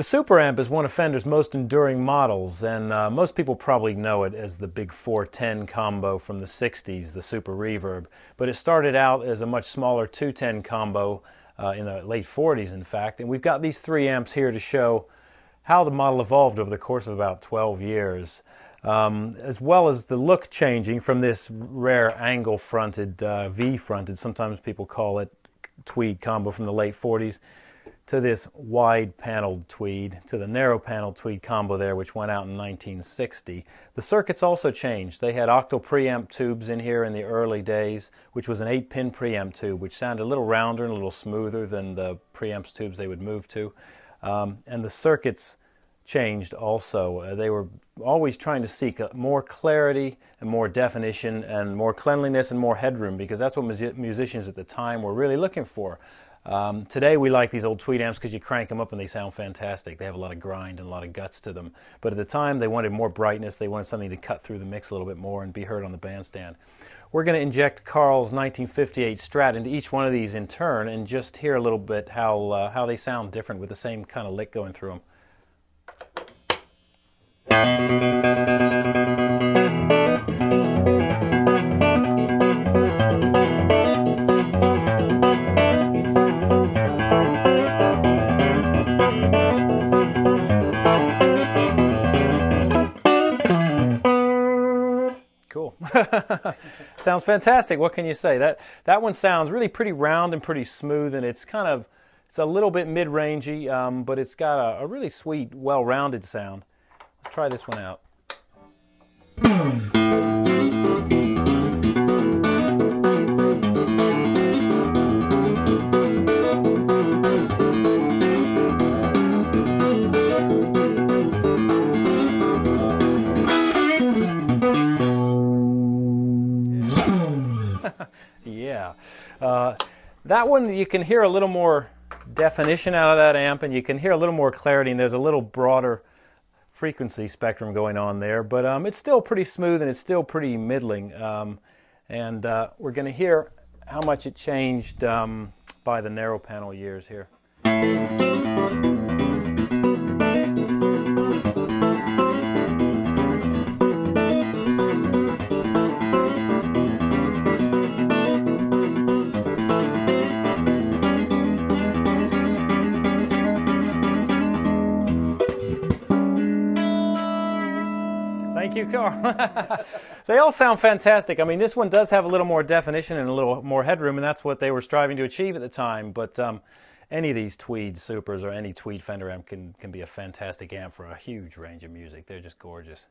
The Super Amp is one of Fender's most enduring models, and most people probably know it as the big 410 combo from the 60s, the Super Reverb. But it started out as a much smaller 210 combo in the late 40s, in fact. And we've got these three amps here to show how the model evolved over the course of about 12 years, as well as the look changing from this rare angle-fronted, V-fronted, sometimes people call it tweed combo from the late 40s, to this wide-paneled tweed, to the narrow-paneled tweed combo there, which went out in 1960. The circuits also changed. They had octal preamp tubes in here in the early days, which was an 8-pin preamp tube, which sounded a little rounder and a little smoother than the preamps tubes they would move to. And the circuits changed also. They were always trying to seek more clarity and more definition and more cleanliness and more headroom, because that's what musicians at the time were really looking for. Today we like these old tweed amps because you crank them up and they sound fantastic. They have a lot of grind and a lot of guts to them. But at the time they wanted more brightness. They wanted something to cut through the mix a little bit more and be heard on the bandstand. We're going to inject Carl's 1958 Strat into each one of these in turn and just hear a little bit how they sound different with the same kind of lick going through them. Cool. Sounds fantastic. What can you say? That one sounds really pretty round and pretty smooth, and it's a little bit mid-rangey, but it's got a really sweet, well-rounded sound. Let's try this one out. Yeah. That one, you can hear a little more definition out of that amp, and you can hear a little more clarity, and there's a little broader frequency spectrum going on there, but it's still pretty smooth and it's still pretty middling, and we're going to hear how much it changed by the narrow panel years here. Thank you, Carl. They all sound fantastic. I mean, this one does have a little more definition and a little more headroom, and that's what they were striving to achieve at the time. But any of these tweed Supers or any tweed Fender amp can be a fantastic amp for a huge range of music. They're just gorgeous.